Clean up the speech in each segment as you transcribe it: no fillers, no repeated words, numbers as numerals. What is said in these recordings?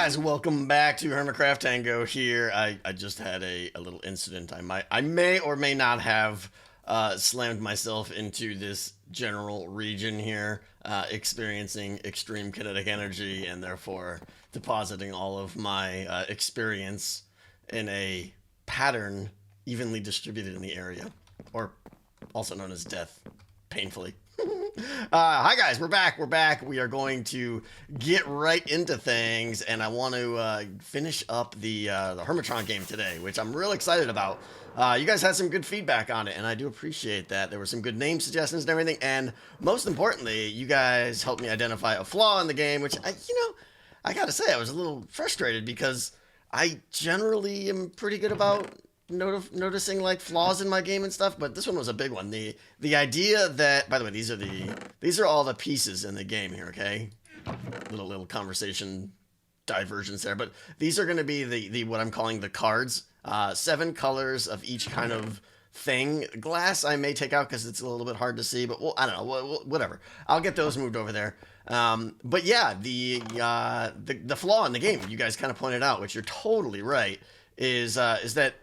guys, welcome back to Hermitcraft. Tango here. I just had a little incident. I may or may not have slammed myself into this general region here, experiencing extreme kinetic energy and therefore depositing all of my experience in a pattern evenly distributed in the area, or also known as death, painfully. Hi guys, we're back. We are going to get right into things, and I want to finish up the Hermitron game today, which I'm real excited about. You guys had some good feedback on it, and I do appreciate that. There were some good name suggestions and everything, and most importantly, you guys helped me identify a flaw in the game, which I gotta say I was a little frustrated because I generally am pretty good about noticing like flaws in my game and stuff, but this one was a big one. The idea that, by the way, these are all the pieces in the game here, okay? Little conversation diversions there, but these are going to be the what I'm calling the cards. 7 colors of each kind of thing. Glass I may take out because it's a little bit hard to see, but well, I don't know, whatever. I'll get those moved over there. But yeah, the flaw in the game you guys kind of pointed out, which you're totally right, is that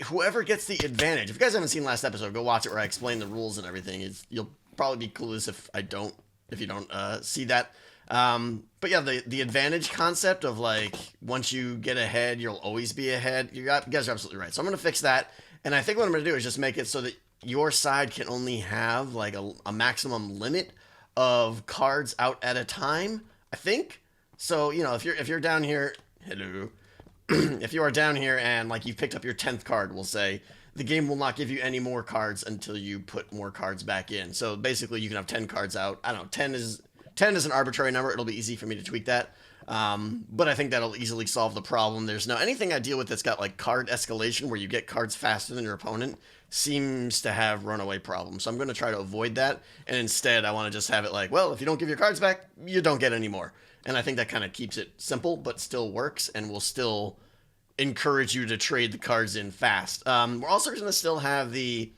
whoever gets the advantage. If you guys haven't seen last episode, go watch it where I explain the rules and everything. You'll probably be clueless if you don't see that. But yeah, the advantage concept of like once you get ahead, you'll always be ahead. You guys are absolutely right. So I'm gonna fix that, and I think what I'm gonna do is just make it so that your side can only have like a maximum limit of cards out at a time. I think so. You know, if you're down here, hello. If you are down here and like you've picked up your 10th card, we'll say, the game will not give you any more cards until you put more cards back in. So basically you can have 10 cards out. I don't know, 10 is an arbitrary number. It'll be easy for me to tweak that. But I think that'll easily solve the problem. There's no anything I deal with that's got like card escalation where you get cards faster than your opponent seems to have runaway problems. So I'm going to try to avoid that. And instead I want to just have it like, well, if you don't give your cards back, you don't get any more. And I think that kind of keeps it simple, but still works and will still encourage you to trade the cards in fast. We're also going to still have the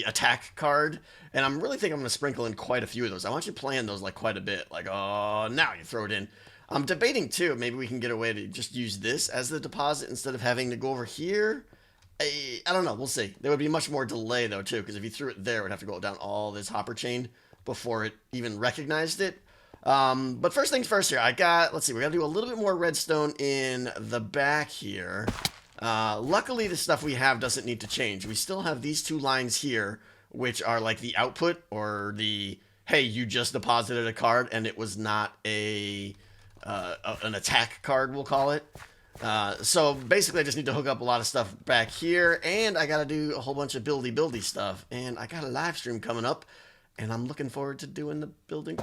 attack card, and I'm really thinking I'm going to sprinkle in quite a few of those. I want you playing those like quite a bit. Like, oh, now you throw it in. I'm debating too, maybe we can get away to just use this as the deposit instead of having to go over here. I don't know. We'll see. There would be much more delay though too, because if you threw it there, it would have to go down all this hopper chain before it even recognized it. But first things first here, let's see, we got to do a little bit more redstone in the back here. Luckily the stuff we have doesn't need to change. We still have these 2 lines here, which are like the output or the, hey, you just deposited a card and it was not an attack card, we'll call it. So basically I just need to hook up a lot of stuff back here, and I got to do a whole bunch of buildy stuff, and I got a live stream coming up, and I'm looking forward to doing the building.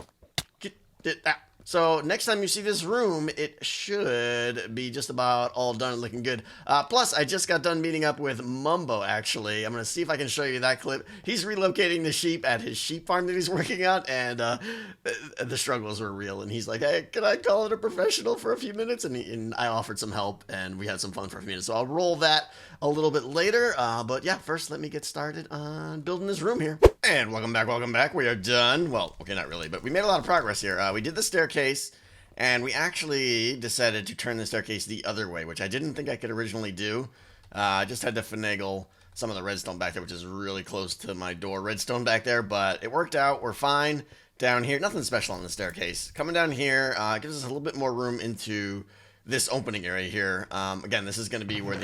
So next time you see this room, it should be just about all done and looking good. Plus, I just got done meeting up with Mumbo, actually. I'm going to see if I can show you that clip. He's relocating the sheep at his sheep farm that he's working on, and the struggles were real. And he's like, hey, can I call it a professional for a few minutes? And I offered some help, and we had some fun for a few minutes. So I'll roll that a little bit later. But yeah, first let me get started on building this room here. And welcome back. We are done. Well, okay, not really, but we made a lot of progress here. We did the staircase, and we actually decided to turn the staircase the other way, which I didn't think I could originally do. I just had to finagle some of the redstone back there, which is really close to my door redstone back there, but it worked out. We're fine down here. Nothing special on the staircase. Coming down here gives us a little bit more room into this opening area here. Again, this is going to be where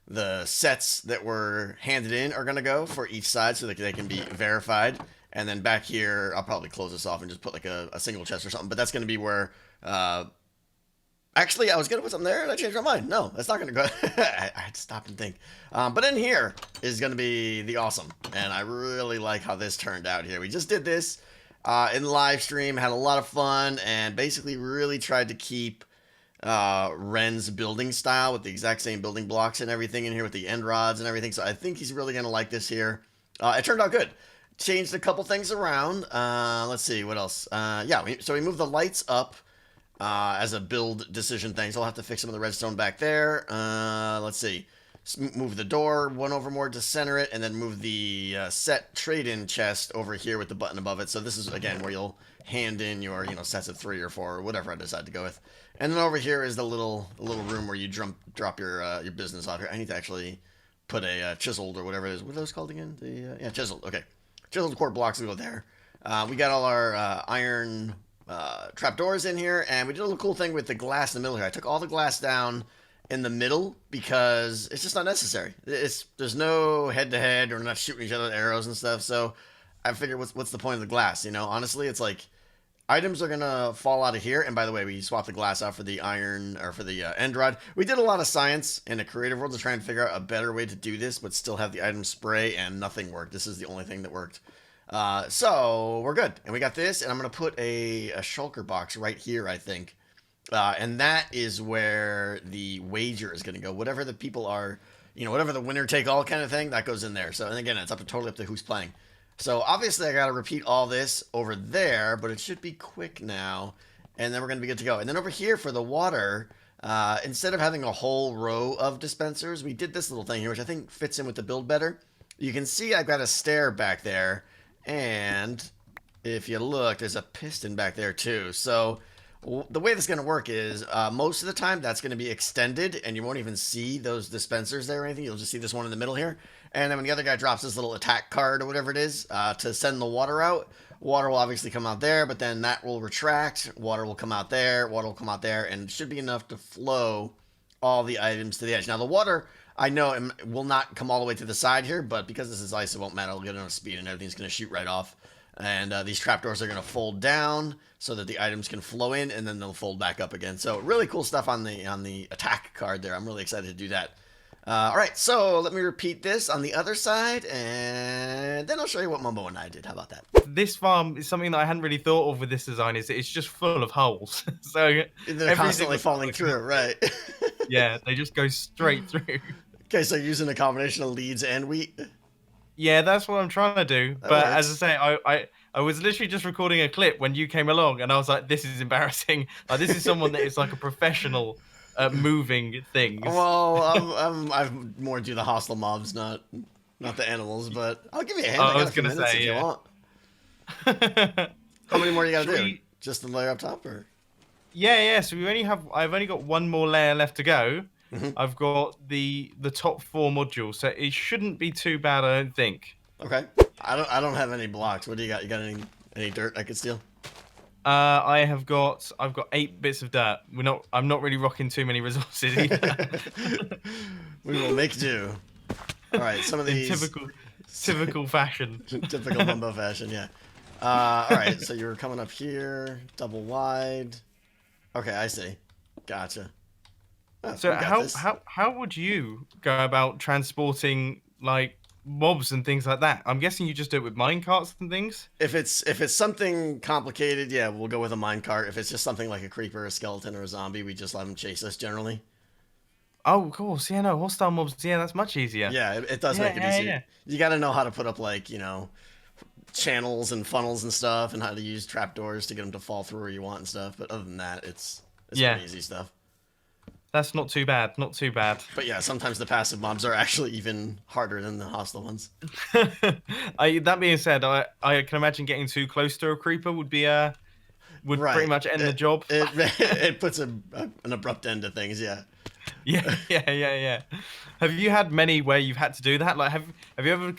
the sets that were handed in are going to go for each side so that they can be verified. And then back here, I'll probably close this off and just put like a single chest or something. But that's going to be where... actually, I was going to put something there and I changed my mind. No, that's not going to go... I had to stop and think. But in here is going to be the awesome. And I really like how this turned out here. We just did this in the live stream, had a lot of fun, and basically really tried to keep... Ren's building style with the exact same building blocks and everything in here with the end rods and everything. So I think he's really going to like this here. It turned out good. Changed a couple things around. Let's see, what else? So we moved the lights up as a build decision thing. So I'll have to fix some of the redstone back there. Let's see. move the door one over more to center it, and then move the set trade-in chest over here with the button above it. So this is, again, where you'll hand in your, sets of 3 or 4 or whatever I decide to go with. And then over here is the little room where you drop your business off here. I need to actually put a chiseled or whatever it is. What are those called again? Yeah, chiseled. Okay. Chiseled core blocks will go there. We got all our iron trapdoors in here, and we did a little cool thing with the glass in the middle here. I took all the glass down in the middle because it's just not necessary. There's no head-to-head, or not shooting each other with arrows and stuff, so I figured what's the point of the glass, Honestly, it's like items are going to fall out of here, and by the way, we swapped the glass out for the iron, or for the end rod. We did a lot of science in a creative world to try and figure out a better way to do this, but still have the item spray, and nothing worked. This is the only thing that worked. So we're good. And we got this, and I'm going to put a shulker box right here, I think. And that is where the wager is going to go. Whatever the people are, whatever the winner take all kind of thing, that goes in there. So, and again, it's totally up to who's playing. So obviously I got to repeat all this over there, but it should be quick now. And then we're going to be good to go. And then over here for the water, instead of having a whole row of dispensers, we did this little thing here, which I think fits in with the build better. You can see I've got a stair back there. And if you look, there's a piston back there too. So the way this is going to work is most of the time that's going to be extended, and you won't even see those dispensers there or anything. You'll just see this one in the middle here. And then when the other guy drops his little attack card or whatever it is to send the water out, water will obviously come out there, but then that will retract. Water will come out there. Water will come out there, and it should be enough to flow all the items to the edge. Now the water, I know it will not come all the way to the side here, but because this is ice, it won't matter. It'll get enough speed, and everything's going to shoot right off. And these trapdoors are going to fold down so that the items can flow in, and then they'll fold back up again. So really cool stuff on the attack card there. I'm really excited to do that. All right, so let me repeat this on the other side, and then I'll show you what Mumbo and I did. How about that? This farm is something that I hadn't really thought of with this design. Is it's just full of holes, so they're constantly falling through, right? Yeah, they just go straight through. Okay, so using a combination of leads and wheat. Yeah, that's what I'm trying to do. That but works. as I say, I was literally just recording a clip when you came along, and I was like, this is embarrassing. Like, this is someone that is like a professional at moving things. Well, I'm more do the hostile mobs, not the animals, but I'll give you a hand. I was gonna say, if you want. How many more you gotta do? Just the layer up top, or? Yeah. So I've only got one more layer left to go. Mm-hmm. I've got the top 4 modules, so it shouldn't be too bad, I don't think. Okay. I don't have any blocks. What do you got? You got any dirt I could steal? I've got 8 bits of dirt. I'm not really rocking too many resources either. We will make do. All right, some of these in typical fashion. Typical Mumbo fashion, yeah. All right, so you're coming up here, double wide. Okay, I see. Gotcha. Oh, so how would you go about transporting like mobs and things like that? I'm guessing you just do it with minecarts and things. If it's something complicated, yeah, we'll go with a minecart. If it's just something like a creeper, a skeleton, or a zombie, we just let them chase us generally. Oh, of course, yeah, no, hostile mobs, yeah, that's much easier. Yeah, it does make it easier. Yeah. You got to know how to put up like channels and funnels and stuff, and how to use trapdoors to get them to fall through where you want and stuff. But other than that, it's pretty easy stuff. That's not too bad, not too bad. But yeah, sometimes the passive mobs are actually even harder than the hostile ones. That being said, I can imagine getting too close to a creeper would pretty much end the job. It puts an abrupt end to things, yeah. Yeah. Have you had many where you've had to do that? Like, have you ever?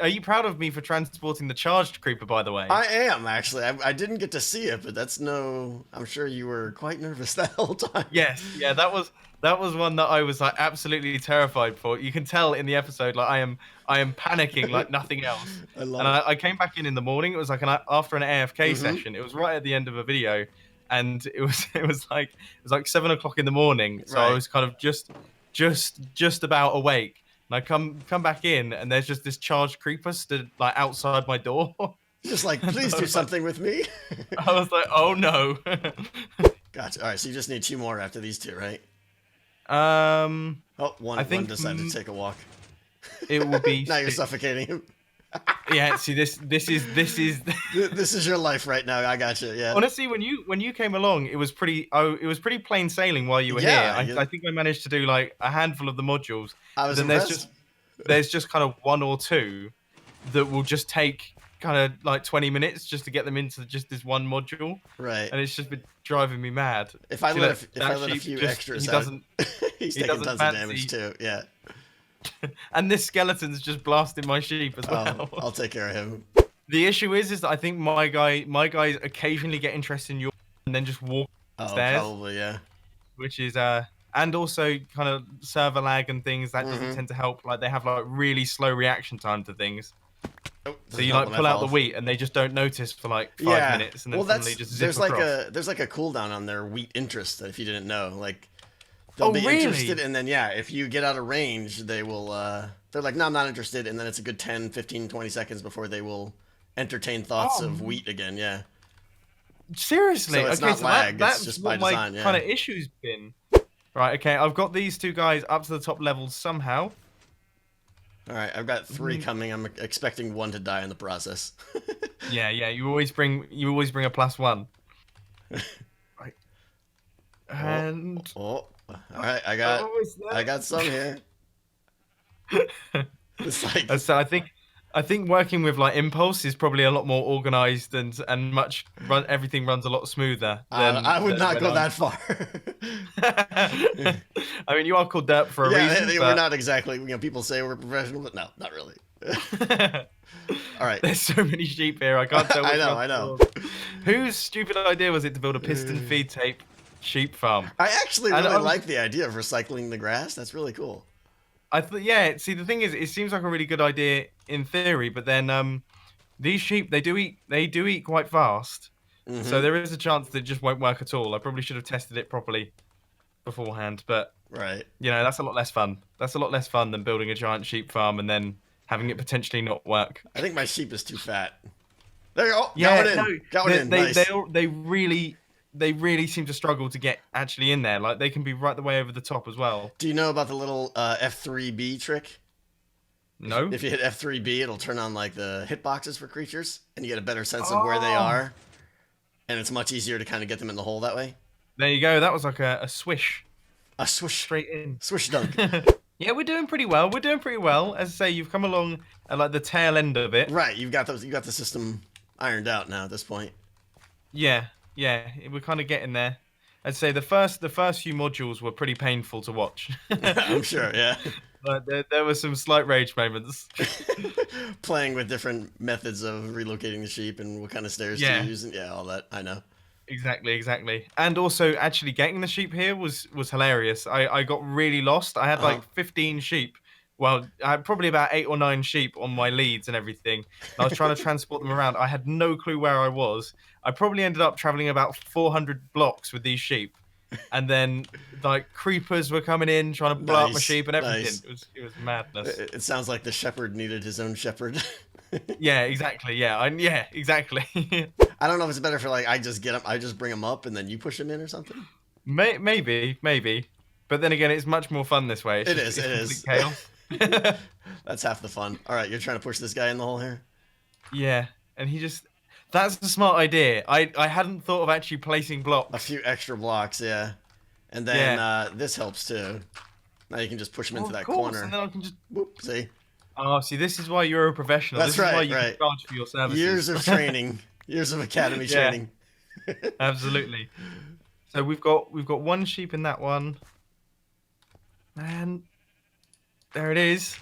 Are you proud of me for transporting the charged creeper? By the way, I am actually. I didn't get to see it, but I'm sure you were quite nervous that whole time. Yes, yeah, that was one that I was like absolutely terrified for. You can tell in the episode, like I am panicking like nothing else. I came back in the morning. It was like after an AFK session. It was right at the end of a video. And it was like 7 o'clock in the morning, so right. I was kind of just about awake. And I come back in, and there's just this charged creeper stood like outside my door. Just like, please do something with me. I was like, oh no. Gotcha. All right, so you just need 2 more after these 2, right? One decided to take a walk. It will be. Now you're suffocating him. Yeah, see this is This is your life right now. I got you. Yeah. Honestly, when you came along, it was pretty plain sailing while you were here. Yeah. I think I managed to do like a handful of the modules, I but was then impressed. there's just kind of one or two that will just take kind of like 20 minutes just to get them into just this one module. Right. And it's just been driving me mad. If I See, let look, if I that let a sheep few just extras he out, doesn't he's he taking doesn't tons of damage fancy, too. Yeah. and this skeleton's just blasting my sheep as well. I'll take care of him. The issue is that I think my guys occasionally get interested in your and then just walk Oh, upstairs, probably, yeah. which is and also kind of server lag and things that doesn't Mm-hmm. tend to help. Like they have like really slow reaction time to things. Oh, So you like pull out the wheat and they just don't notice for like 5 minutes and then suddenly just zip across. There's like a cooldown on their wheat interest if you didn't know. Like they'll be really? interested, and then yeah, if you get out of range, they will they're like, no, I'm not interested, and then it's a good 10, 15, 20 seconds before they will entertain thoughts of wheat again. Yeah. Seriously? So it's Okay, not so lag, that's it's just what by my design, yeah. kind of issue's been. Right, okay, I've got these two guys up to the top levels somehow. All right, I've got 3 coming. I'm expecting 1 to die in the process. Yeah, you always bring a +1. Right. And all right, I got some here. It's like so I think working with like Impulse is probably a lot more organized and everything runs a lot smoother. I would not go that far. I mean, you are called Derp for a reason. Yeah, we're not exactly. You know, people say we're professional, but no, not really. All right. There's so many sheep here. I can't tell. I know. Whose stupid idea was it to build a piston feed tape sheep farm? I actually really like the idea of recycling the grass. That's really cool. I thought, yeah. See, the thing is, it seems like a really good idea in theory, but then these sheep they do eat quite fast, so there is a chance that it just won't work at all. I probably should have tested it properly beforehand, but right, you know, that's a lot less fun. That's a lot less fun than building a giant sheep farm and then having it potentially not work. I think my sheep is too fat. There you go. Yeah, got one in. Nice. They really seem to struggle to get actually in there. Like they can be right the way over the top as well. Do you know about the little F3B trick? No. If you hit F3B, it'll turn on like the hitboxes for creatures, and you get a better sense of where they are, and it's much easier to kind of get them in the hole that way. There you go. That was like a swish. A swish straight in. Swish dunk. Yeah, we're doing pretty well. We're doing pretty well. As I say, you've come along at like the tail end of it. Right. You got the system ironed out now at this point. Yeah, we're kind of getting there. I'd say the first few modules were pretty painful to watch. I'm sure, yeah. But there were some slight rage moments. Playing with different methods of relocating the sheep and what kind of stairs to use, and all that. I know. Exactly. And also, actually getting the sheep here was hilarious. I got really lost. I had like 15 sheep. Well, I had probably about 8 or 9 sheep on my leads and everything. And I was trying to transport them around. I had no clue where I was. I probably ended up traveling about 400 blocks with these sheep. And then, like, creepers were coming in, trying to blow up my sheep and everything. Nice. It was madness. It sounds like the shepherd needed his own shepherd. Yeah, exactly. Yeah, exactly. I don't know if it's better for, like, I just bring them up and then you push them in or something. Maybe. But then again, it's much more fun this way. It is. Chaos. That's half the fun. All right, you're trying to push this guy in the hole here? Yeah, and that's a smart idea. I hadn't thought of actually placing blocks. A few extra blocks, yeah. And then this helps too. Now you can just push him into that corner. And then I can just... Whoop, see? Oh, see, this is why you're a professional. That's this is why you can charge for your services. Years of training. Years of academy training. Absolutely. So we've got 1 sheep in that one. And there it is.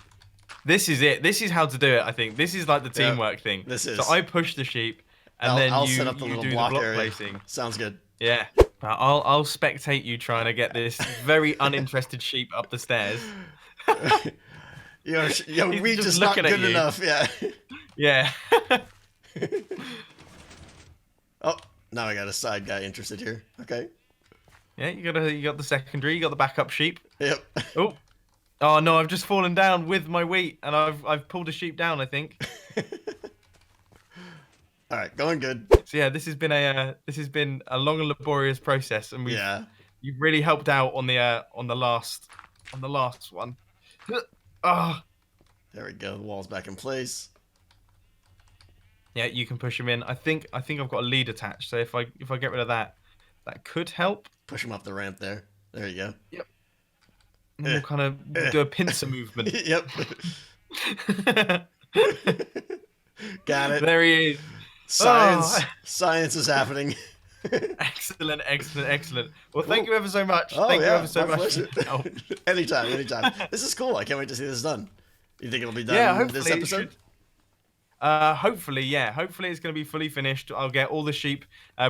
This is it. This is how to do it, I think. This is like the teamwork thing. This is. So I push the sheep, and then I'll you set up the do little the block block area. placing. Sounds good. Yeah. I'll spectate you trying to get this very uninterested sheep up the stairs. We just not good enough. Yeah. Yeah. Oh, now I got a side guy interested here. Okay. Yeah, you got the secondary, you got the backup sheep. Yep. Oh no, I've just fallen down with my wheat, and I've pulled a sheep down, I think. All right, going good. So yeah, this has been a long and laborious process, and you've really helped out on the last one. There we go. The wall's back in place. Yeah, you can push them in. I think I've got a lead attached, so if I get rid of that, that could help. Push him up the ramp there. There you go. Yep. And then we'll kind of do a pincer movement. Yep. Got it. There he is. Science. Oh. Science is happening. Excellent, excellent, excellent. Well, thank Cool. you ever so much. Oh, Thank you yeah, ever so my much. pleasure. Anytime, anytime. This is cool. I can't wait to see this done. You think it'll be done Yeah, this hopefully it episode? should. Hopefully, yeah. Hopefully it's going to be fully finished. I'll get all the sheep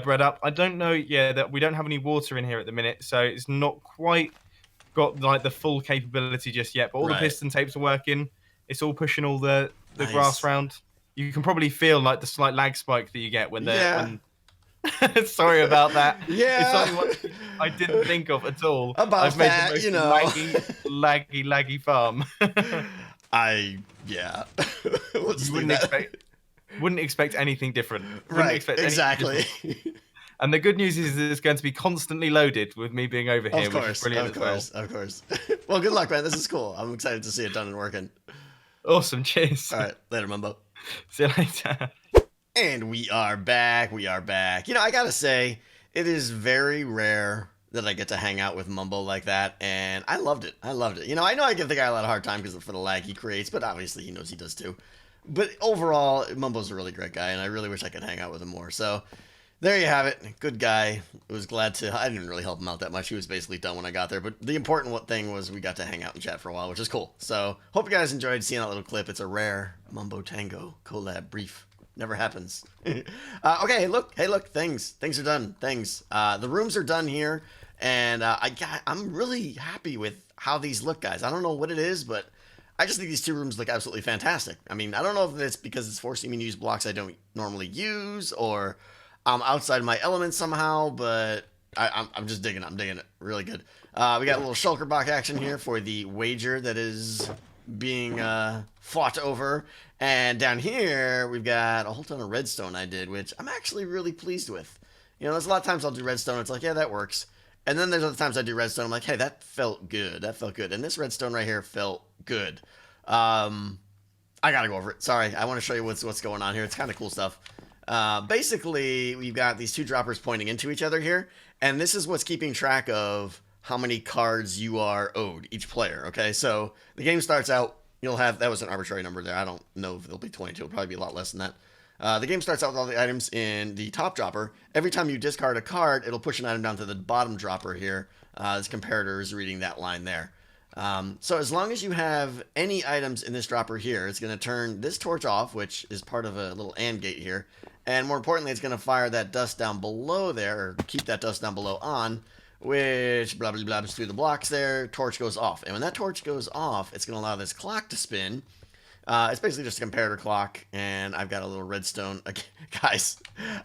bred up. I don't know, yeah, that we don't have any water in here at the minute, so it's not quite got like the full capability just yet. But all the Right. piston tapes are working. It's all pushing all the Nice. grass round. You can probably feel like the slight lag spike that you get when they're. Yeah. When... Sorry about that. Yeah. It's something what I didn't think of at all. About I've made that, the most you know. laggy farm. Yeah. We'll just You leave wouldn't expect anything different. Wouldn't Right. expect anything Exactly. different. And the good news is that it's going to be constantly loaded with me being over here, Of which is course. brilliant Of as well. course. Of course. Well, good luck, man. This is cool. I'm excited to see it done and working. Awesome. Cheers. All right. Later, Mumbo. See you later. And we are back. We are back. You know, I gotta say, it is very rare that I get to hang out with Mumbo like that, and I loved it. I loved it. You know I give the guy a lot of hard time because for the lag he creates, but obviously he knows he does too. But overall, Mumbo's a really great guy, and I really wish I could hang out with him more. So there you have it. Good guy. I was glad to. I didn't really help him out that much. He was basically done when I got there. But the important thing was we got to hang out and chat for a while, which is cool. So hope you guys enjoyed seeing that little clip. It's a rare Mumbo Tango collab brief. Never happens. Okay, hey look, things are done. The rooms are done here, and I'm really happy with how these look, guys. I don't know what it is, but I just think these two rooms look absolutely fantastic. I mean, I don't know if it's because it's forcing me to use blocks I don't normally use, or I'm outside my element somehow, but I'm just digging it. I'm digging it. Really good. We got a little shulker block action here for the wager that is being fought over. And down here, we've got a whole ton of redstone I did, which I'm actually really pleased with. You know, there's a lot of times I'll do redstone, it's like, yeah, that works. And then there's other times I do redstone, I'm like, hey, that felt good. That felt good. And this redstone right here felt good. I gotta go over it. Sorry, I want to show you what's going on here. It's kind of cool stuff. Basically, we've got these two droppers pointing into each other here, and this is what's keeping track of how many cards you are owed, each player, okay? So the game starts out, you'll have, that was an arbitrary number there. I don't know if it'll be 22. It'll probably be a lot less than that. The game starts out with all the items in the top dropper. Every time you discard a card, it'll push an item down to the bottom dropper here. This comparator is reading that line there. So as long as you have any items in this dropper here, it's going to turn this torch off, which is part of a little AND gate here. And more importantly, it's going to fire that dust down below there, or keep that dust down below on, which blah, blah, blah, through the blocks there, torch goes off. And when that torch goes off, it's going to allow this clock to spin. It's basically just a comparator clock, and I've got a little redstone. Guys,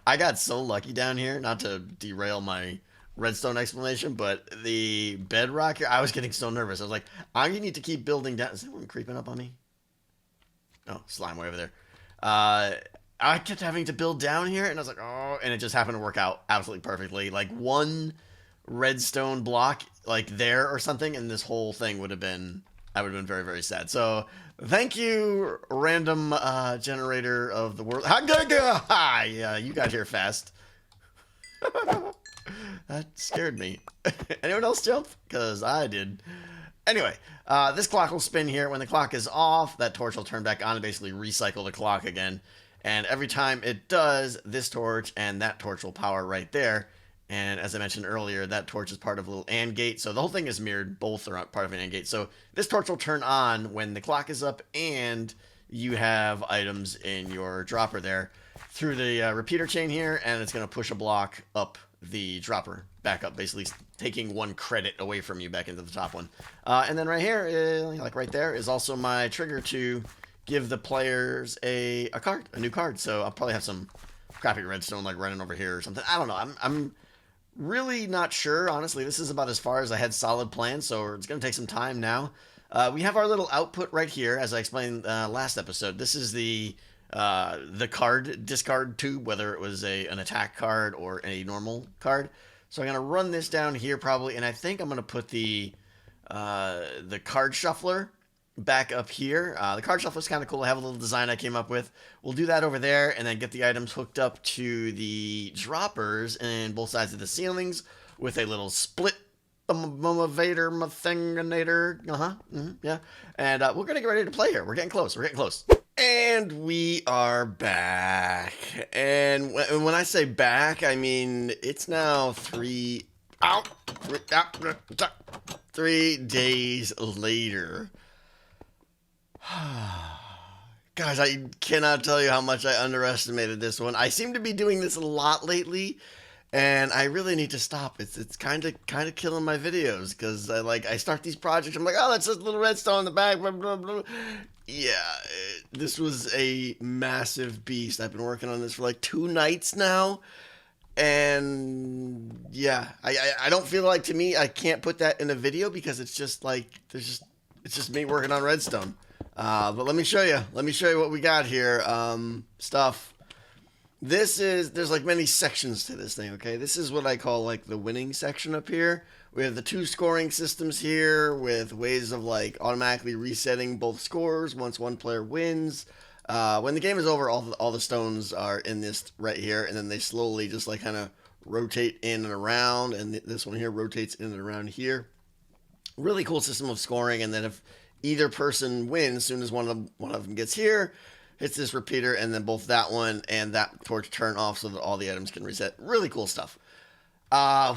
I got so lucky down here, not to derail my redstone explanation, but the bedrock here, I was getting so nervous. I was like, I need to keep building down. Is anyone creeping up on me? Oh, slime way over there. I kept having to build down here, and I was like, oh, and it just happened to work out absolutely perfectly. Like one redstone block like there or something, and this whole thing would have been, I would have been very, very sad. So thank you, random generator of the world. Hi, you got here fast. That scared me. Anyone else jump? Because I did. Anyway, this clock will spin here. When the clock is off, that torch will turn back on and basically recycle the clock again. And every time it does, this torch and that torch will power right there. And as I mentioned earlier, that torch is part of a little AND gate. So the whole thing is mirrored. Both are part of an AND gate. So this torch will turn on when the clock is up and you have items in your dropper there through the repeater chain here. And it's going to push a block up the dropper back up, basically taking one credit away from you back into the top one. And then right here, like right there, is also my trigger to give the players a card, a new card. So I'll probably have some crappy redstone like running over here or something. I don't know. I'm really not sure, honestly. This is about as far as I had solid plans, so it's going to take some time now. We have our little output right here, as I explained last episode. This is the card discard tube, whether it was an attack card or a normal card. So I'm going to run this down here probably, and I think I'm going to put the card shuffler back up here. The card shuffle is kind of cool. I have a little design I came up with. We'll do that over there and then get the items hooked up to the droppers in both sides of the ceilings with a little split motivator thinginator. Yeah. And we're going to get ready to play here. We're getting close. We're getting close. And we are back. And when I say back, I mean it's now 3 days later. Guys, I cannot tell you how much I underestimated this one. I seem to be doing this a lot lately, and I really need to stop. It's kind of killing my videos because I start these projects. I'm like, oh, that's just a little redstone in the back. Blah, blah, blah. Yeah, this was a massive beast. I've been working on this for like 2 nights now, and yeah, I don't feel like, to me, I can't put that in a video because it's just like it's just me working on redstone. But let me show you what we got here. Stuff. There's like many sections to this thing, okay? This is what I call like the winning section up here. We have the 2 scoring systems here with ways of like automatically resetting both scores once one player wins. When the game is over, all the stones are in this right here, and then they slowly just like kind of rotate in and around, and this one here rotates in and around here. Really cool system of scoring, and then if either person wins, as soon as one of them gets here, hits this repeater, and then both that one and that torch turn off so that all the items can reset. Really cool stuff. Wow,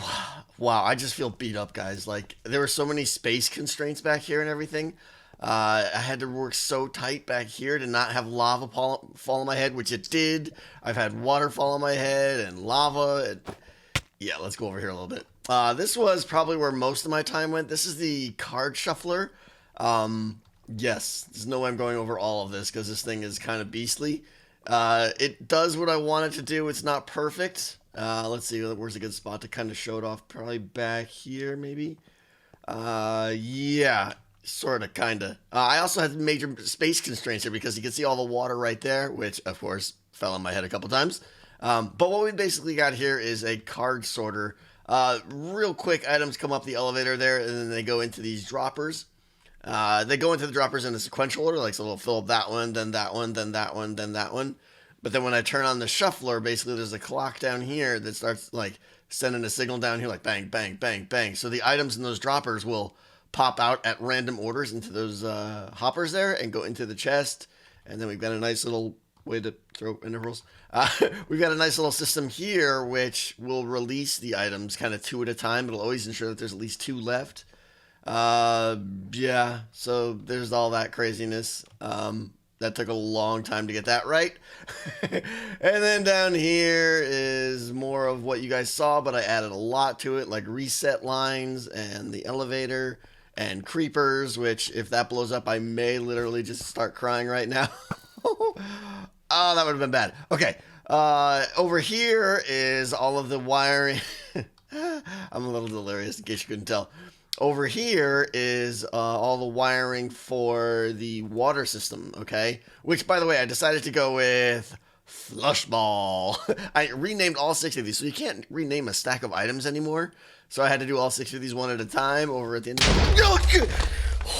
I just feel beat up, guys. Like, there were so many space constraints back here and everything. I had to work so tight back here to not have lava fall on my head, which it did. I've had water fall on my head and lava. Yeah, let's go over here a little bit. This was probably where most of my time went. This is the card shuffler. Yes, there's no way I'm going over all of this because this thing is kind of beastly. It does what I want it to do. It's not perfect. Let's see, where's a good spot to kind of show it off? Probably back here, maybe. Yeah, sort of, kind of. I also had major space constraints here because you can see all the water right there, which, of course, fell on my head a couple times. But what we basically got here is a card sorter. Real quick, items come up the elevator there, and then they go into these droppers. They go into the droppers in a sequential order, like so they'll fill up that one, then that one, then that one, then that one. But then when I turn on the shuffler, basically there's a clock down here that starts like sending a signal down here, like bang, bang, bang, bang. So the items in those droppers will pop out at random orders into those hoppers there and go into the chest. And then we've got a nice little way to throw intervals. We've got a nice little system here which will release the items kind of 2 at a time. It'll always ensure that there's at least 2 left. Yeah, so there's all that craziness. That took a long time to get that right. And then down here is more of what you guys saw, but I added a lot to it, like reset lines and the elevator and creepers, which if that blows up, I may literally just start crying right now. Oh, that would have been bad. Okay. Over here is all of the wiring. I'm a little delirious in case you couldn't tell. Over here is all the wiring for the water system, okay? Which, by the way, I decided to go with Flushball. I renamed all 6 of these, so you can't rename a stack of items anymore. So I had to do all 6 of these one at a time over at the end of the...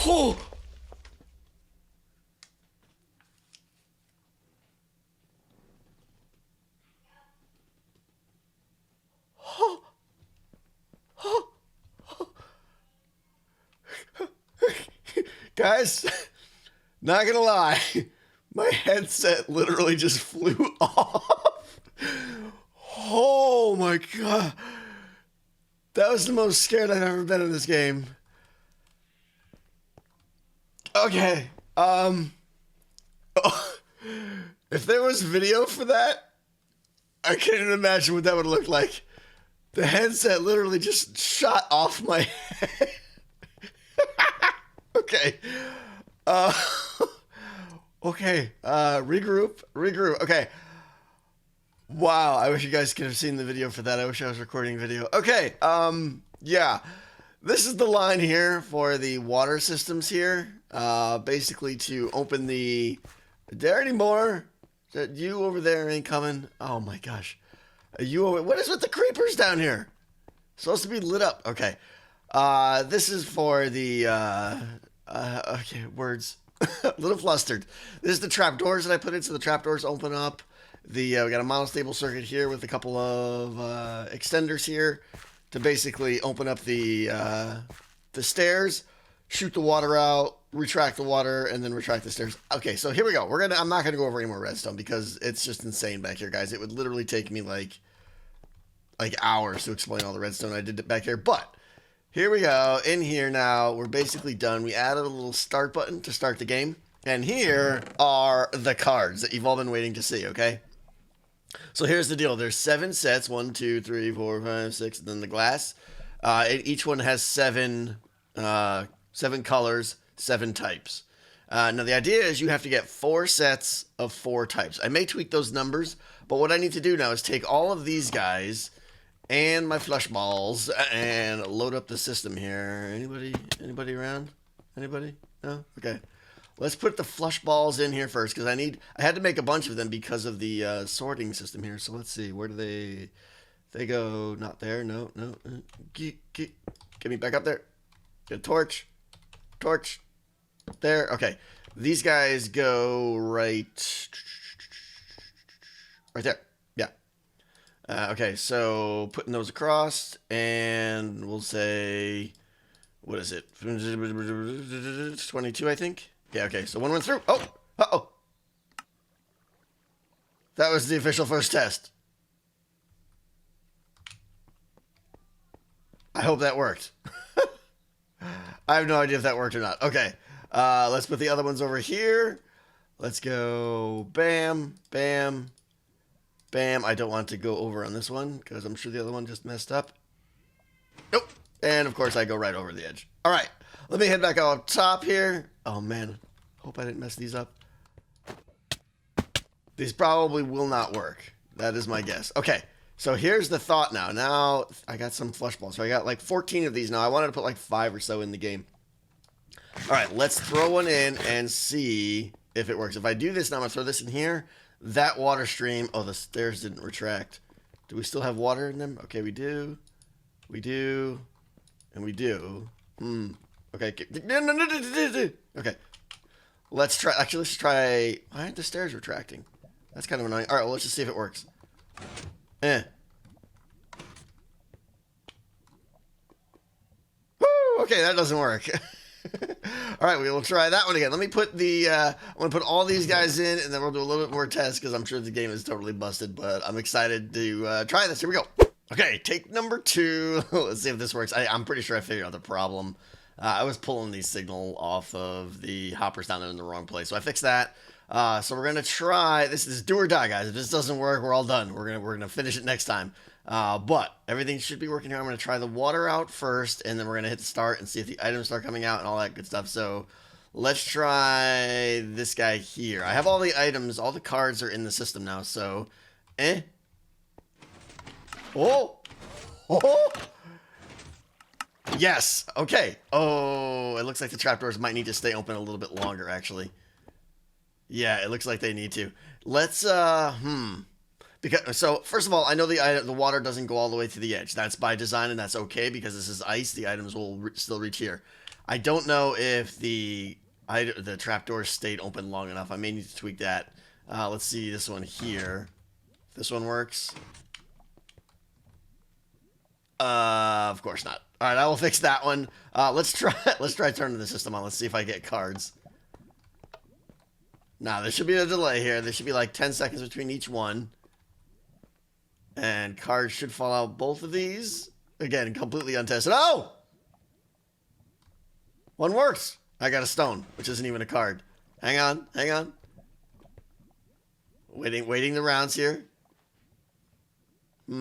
Oh! Guys, not gonna lie, my headset literally just flew off. Oh my god. That was the most scared I've ever been in this game. Okay, if there was video for that, I can't even imagine what that would look like. The headset literally just shot off my head. Okay. Okay. Regroup. Okay. Wow. I wish you guys could have seen the video for that. I wish I was recording video. Okay. Yeah. This is the line here for the water systems here. Basically to open the... Is there any more? Is that you over there ain't coming? Oh my gosh. Are you over... What is with the creepers down here? Supposed to be lit up. Okay. This is for the Okay, words. A little flustered. This is the trapdoors that I put in, so the trapdoors open up. We got a monostable circuit here with a couple of extenders here to basically open up the stairs, shoot the water out, retract the water, and then retract the stairs. Okay, so here we go. I'm not gonna go over any more redstone because it's just insane back here, guys. It would literally take me like hours to explain all the redstone I did back here, but here we go. In here now, we're basically done. We added a little start button to start the game. And here are the cards that you've all been waiting to see, okay? So here's the deal. There's 7 sets. 1, 2, 3, 4, 5, 6, and then the glass. Each one has 7 colors, 7 types. Now, the idea is you have to get 4 sets of 4 types. I may tweak those numbers, but what I need to do now is take all of these guys and my flush balls and load up the system here. Anybody around? Anybody? No? Okay. Let's put the flush balls in here first because I had to make a bunch of them because of the sorting system here. So let's see. Where do they go? Not there. No. Get me back up there. Get a torch. Torch. There. Okay. These guys go right there. Okay, so putting those across, and we'll say, what is it? 22, I think? Yeah, okay, so one went through. Oh! Uh-oh! That was the official first test. I hope that worked. I have no idea if that worked or not. Okay, let's put the other ones over here. Let's go bam, bam, bam. I don't want to go over on this one because I'm sure the other one just messed up. Nope. And of course I go right over the edge. All right. Let me head back up top here. Oh man. Hope I didn't mess these up. These probably will not work. That is my guess. Okay. So here's the thought now. Now I got some flush balls. So I got like 14 of these now. I wanted to put like 5 or so in the game. All right. Let's throw one in and see if it works. If I do this now, I'm going to throw this in here. That water stream. Oh, the stairs didn't retract. Do we still have water in them? Okay, we do. We do. And we do. Okay. Okay. Let's try. Actually, let's try. Why aren't the stairs retracting? That's kind of annoying. All right, well, let's just see if it works. Woo! Okay, that doesn't work. All right, we will try that one again. Let me put I'm going to put all these guys in, and then we'll do a little bit more tests because I'm sure the game is totally busted, but I'm excited to try this. Here we go. Okay, take number 2. Let's see if this works. I'm pretty sure I figured out the problem. I was pulling the signal off of the hoppers down there in the wrong place, so I fixed that. So we're going to try. This is do or die, guys. If this doesn't work, we're all done. We're gonna finish it next time. But everything should be working here. I'm going to try the water out first, and then we're going to hit the start and see if the items start coming out and all that good stuff. So let's try this guy here. I have all the items. All the cards are in the system now. So, Oh! Yes! Okay. Oh, it looks like the trapdoors might need to stay open a little bit longer, actually. Yeah, it looks like they need to. Let's, Because, so, first of all, I know the water doesn't go all the way to the edge. That's by design, and that's okay, because this is ice. The items will still reach here. I don't know if the trapdoors stayed open long enough. I may need to tweak that. Let's see this one here. This one works. Of course not. All right, I will fix that one. Let's try turning the system on. Let's see if I get cards. Now, there should be a delay here. There should be like 10 seconds between each one. And cards should fall out both of these. Again, completely untested. Oh! One works. I got a stone, which isn't even a card. Hang on, hang on. Waiting the rounds here. We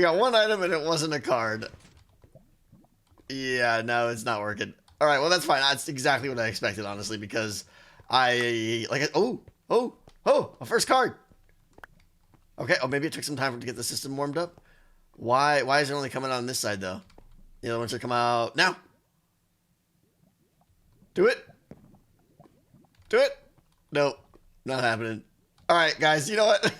got one item and it wasn't a card. Yeah, no, it's not working. All right, well, that's fine. That's exactly what I expected, honestly, because a first card. Okay, oh, maybe it took some time to get the system warmed up. Why is it only coming out on this side, though? The other ones should come out now. Do it. Do it. Nope, not happening. All right, guys, you know what?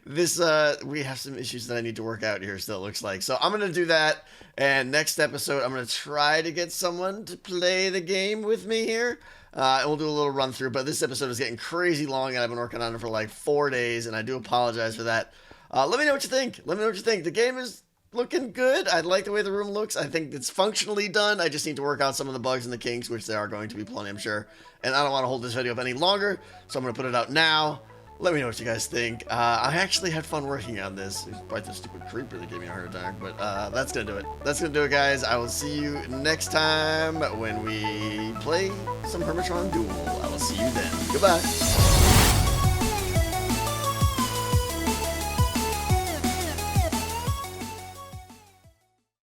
This we have some issues that I need to work out here still, looks like. So I'm gonna do that, and next episode I'm gonna try to get someone to play the game with me here. And we'll do a little run through, but this episode is getting crazy long, and I've been working on it for like 4 days, and I do apologize for that. Let me know what you think. Let me know what you think. The game is looking good. I like the way the room looks. I think it's functionally done. I just need to work out some of the bugs and the kinks, which there are going to be plenty, I'm sure. And I don't want to hold this video up any longer, so I'm going to put it out now. Let me know what you guys think. I actually had fun working on this. Quite the stupid creeper that gave me a heart attack, but that's going to do it. That's going to do it, guys. I will see you next time when we play some Hermitron Duel. I will see you then. Goodbye.